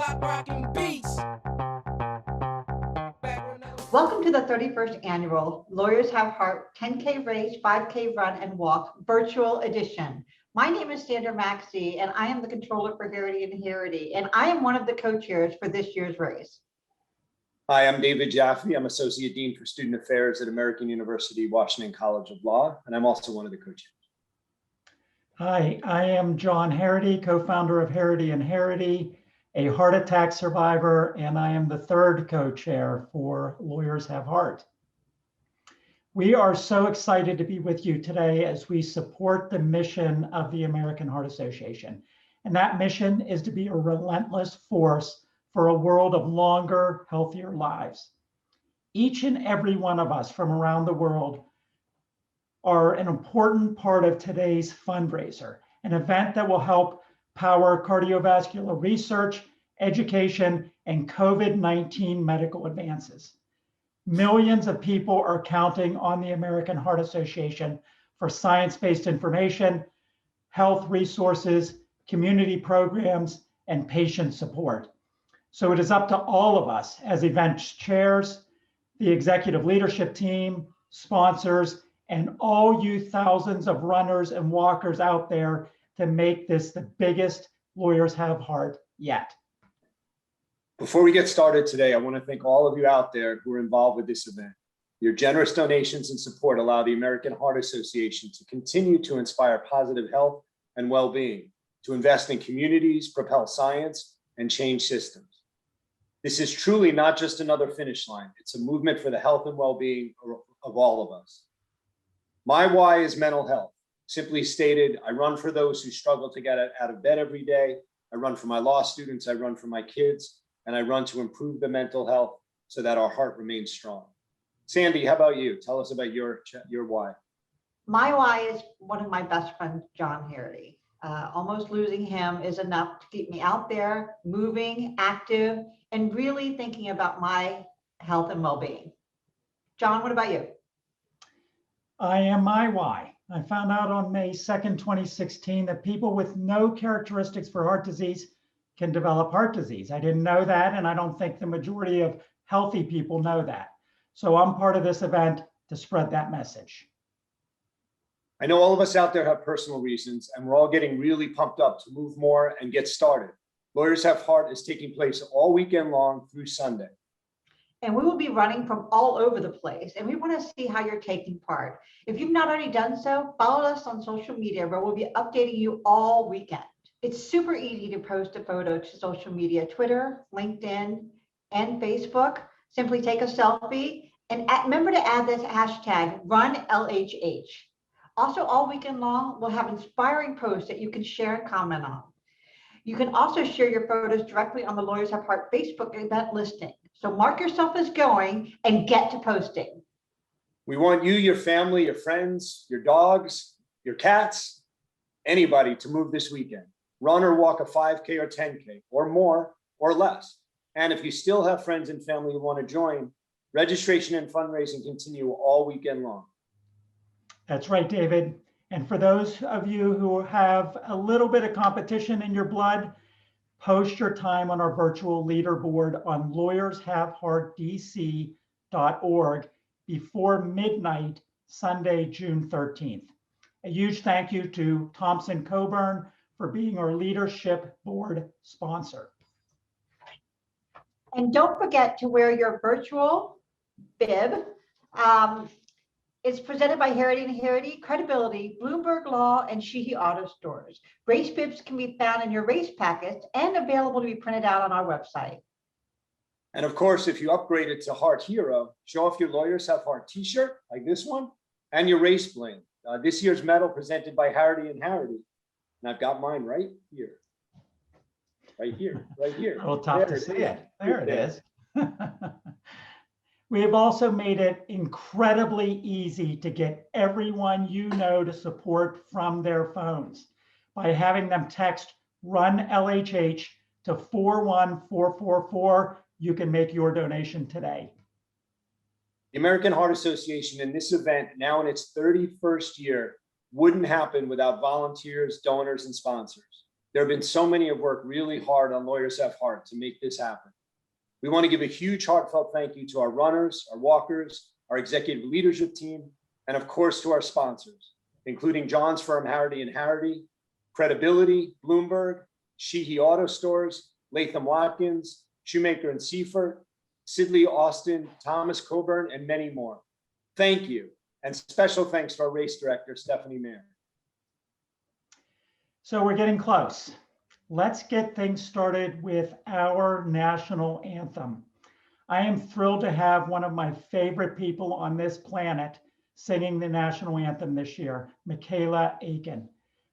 block rocking beats. Welcome to the 31st annual Lawyers Have Heart 10K Race, 5K Run and Walk virtual edition. My name is Sandra Maxey, and I am the controller for Harity and Harity, and I am one of the co-chairs for this year's race. Hi, I'm David Jaffe. I'm Associate Dean for Student Affairs at American University Washington College of Law, and I'm also one of the co-chairs. Hi, I am John Harity, co-founder of Harity and Harity, a heart attack survivor, and I am the third co-chair for Lawyers Have Heart. We are so excited to be with you today as we support the mission of the American Heart Association. And that mission is to be a relentless force for a world of longer, healthier lives. Each and every one of us from around the world are an important part of today's fundraiser, an event that will help power cardiovascular research, education, and COVID-19 medical advances. Millions of people are counting on the American Heart Association for science-based information, health resources, community programs, and patient support. So it is up to all of us as event chairs, the executive leadership team, sponsors, and all you thousands of runners and walkers out there to make this the biggest Lawyers Have Heart yet. Before we get started today, I want to thank all of you out there who are involved with this event. Your generous donations and support allow the American Heart Association to continue to inspire positive health and well-being, to invest in communities, propel science, and change systems. This is truly not just another finish line. It's a movement for the health and well-being of all of us. My why is mental health. Simply stated, I run for those who struggle to get out of bed every day. I run for my law students, I run for my kids, and I run to improve the mental health so that our heart remains strong. Sandy, how about you? Tell us about your why. My why is one of my best friends, John Harity. Almost losing him is enough to keep me out there, moving, active, and really thinking about my health and well-being. John, what about you? I am my why. I found out on May 2nd, 2016, that people with no characteristics for heart disease can develop heart disease. I didn't know that, and I don't think the majority of healthy people know that. So I'm part of this event to spread that message. I know all of us out there have personal reasons, and we're all getting really pumped up to move more and get started. Lawyers Have Heart is taking place all weekend long through Sunday. And we will be running from all over the place, and we want to see how you're taking part. If you've not already done so, follow us on social media where we'll be updating you all weekend. It's super easy to post a photo to social media, Twitter, LinkedIn, and Facebook. Simply take a selfie and remember to add this hashtag RunLHH. Also, all weekend long, we'll have inspiring posts that you can share and comment on. You can also share your photos directly on the Lawyers Have Heart Facebook event listing. So mark yourself as going and get to posting. We want you, your family, your friends, your dogs, your cats, anybody to move this weekend. Run or walk a 5K or 10K or more or less. And if you still have friends and family who want to join, registration and fundraising continue all weekend long. That's right, David. And for those of you who have a little bit of competition in your blood, post your time on our virtual leaderboard on lawyershaveheartdc.org before midnight, Sunday, June 13th. A huge thank you to Thompson Coburn for being our leadership board sponsor. And don't forget to wear your virtual bib. It's presented by Harity and Harity, Credibility, Bloomberg Law, and Sheehy Auto Stores. Race bibs can be found in your race packets and available to be printed out on our website. And of course, if you upgrade it to Heart Hero, show off your Lawyers Have Heart t-shirt like this one and your race bling. This year's medal presented by Harity and Harity. And I've got mine right here. Right here, right here. A little tough to see it. There it is. We have also made it incredibly easy to get everyone you know to support from their phones by having them text RunLHH to 41444. You can make your donation today. The American Heart Association in this event, now in its 31st year, wouldn't happen without volunteers, donors, and sponsors. There have been so many who have worked really hard on Lawyers Have Heart to make this happen. We want to give a huge heartfelt thank you to our runners, our walkers, our executive leadership team, and of course to our sponsors, including John's firm Harity and Harity, Credibility, Bloomberg, Sheehy Auto Stores, Latham Watkins, Shoemaker and Seifert, Sidley Austin, Thomas Coburn, and many more. Thank you. And special thanks to our race director, Stephanie Mayer. So we're getting close. Let's get things started with our national anthem. I am thrilled to have one of my favorite people on this planet singing the national anthem this year, Michaela Aiken.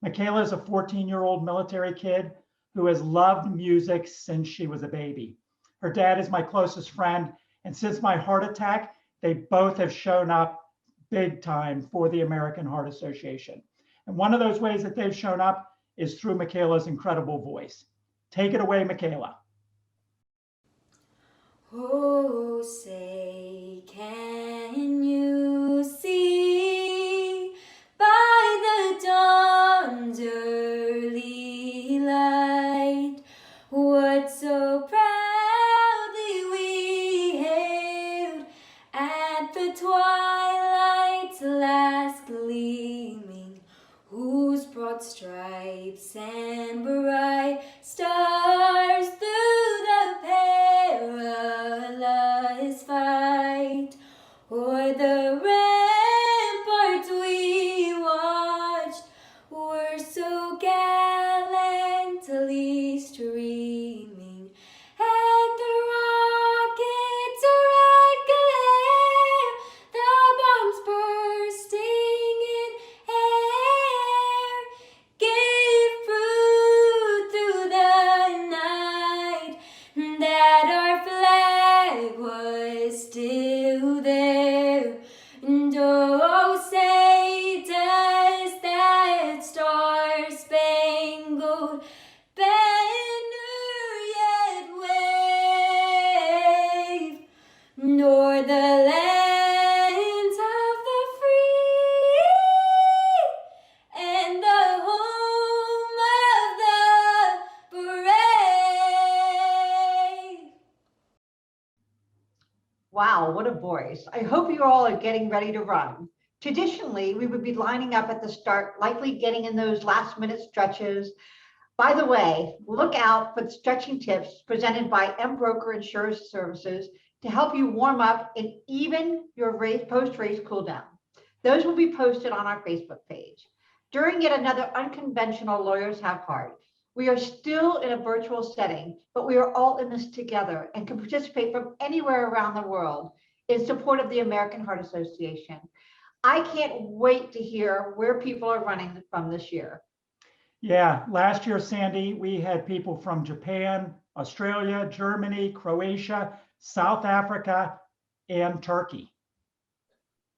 Michaela is a 14-year-old military kid who has loved music since she was a baby. Her dad is my closest friend, and since my heart attack, they both have shown up big time for the American Heart Association. And one of those ways that they've shown up is through Michaela's incredible voice. Take it away, Michaela. Oh, say, can you see by the dawn's early light what so proudly we hailed at the twilight's last gleaming, whose broad stripes and bright stars through the perilous fight o'er the ramparts we watched were so gallantly streaming, and the rockets' red glare, the bombs bursting in air, gave proof through the night that our flag was still there. And oh, say does that star-spangled banner yet wave, nor the lands of the free and the home of the brave. Wow, what a voice. I hope you all are getting ready to run. Traditionally, we would be lining up at the start, likely getting in those last minute stretches. By the way, look out for the stretching tips presented by M Broker Insurance Services to help you warm up and even your post-race cool down. Those will be posted on our Facebook page. During yet another unconventional Lawyers Have Heart, we are still in a virtual setting, but we are all in this together and can participate from anywhere around the world in support of the American Heart Association. I can't wait to hear where people are running from this year. Yeah, last year, Sandy, we had people from Japan, Australia, Germany, Croatia, South Africa, and Turkey.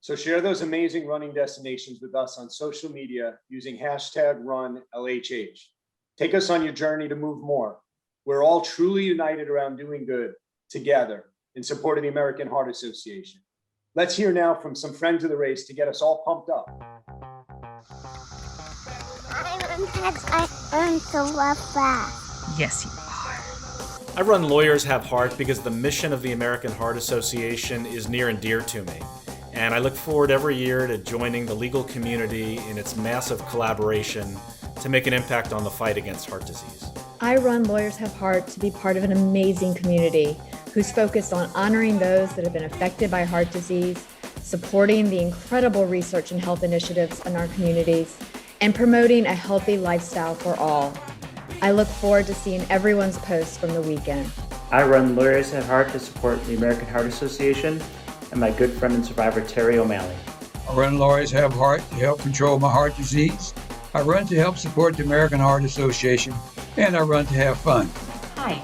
So share those amazing running destinations with us on social media using #RunLHH. Take us on your journey to move more. We're all truly united around doing good together in support of the American Heart Association. Let's hear now from some friends of the race to get us all pumped up. I learned to love fast. Yes, you are. I run Lawyers Have Heart because the mission of the American Heart Association is near and dear to me. And I look forward every year to joining the legal community in its massive collaboration to make an impact on the fight against heart disease. I run Lawyers Have Heart to be part of an amazing community who's focused on honoring those that have been affected by heart disease, supporting the incredible research and health initiatives in our communities, and promoting a healthy lifestyle for all. I look forward to seeing everyone's posts from the weekend. I run Lawyers Have Heart to support the American Heart Association and my good friend and survivor, Terry O'Malley. I run Lawyers Have Heart to help control my heart disease. I run to help support the American Heart Association, and I run to have fun. Hi,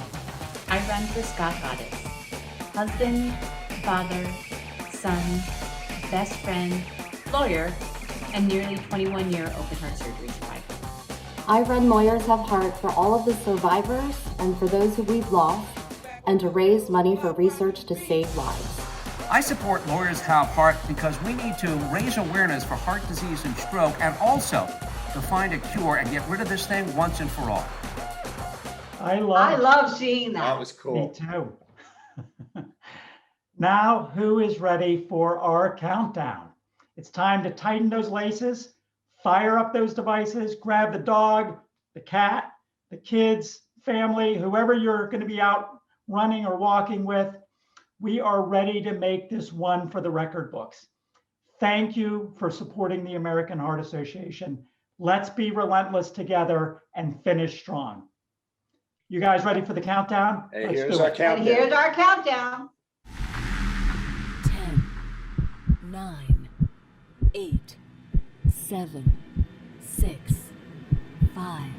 I run for Scott Goddess, husband, father, son, best friend, lawyer, and nearly 21-year open heart surgery survivor. I run Lawyers Have Heart for all of the survivors and for those who we've lost, and to raise money for research to save lives. I support Lawyers Have Heart because we need to raise awareness for heart disease and stroke, and also to find a cure and get rid of this thing once and for all. I love. love seeing That that. was Me cool. too. Now, who is ready for our countdown? It's time to tighten those laces, fire up those devices, grab the dog, the cat, the kids, family, whoever you're going to be out running or walking with. We are ready to make this one for the record books. Thank you for supporting the American Heart Association. Let's be relentless together and finish strong. You guys ready for the countdown? Hey, Let's here's do our it. And here's countdown. our countdown. 10, 9, 8, 7, 6, 5,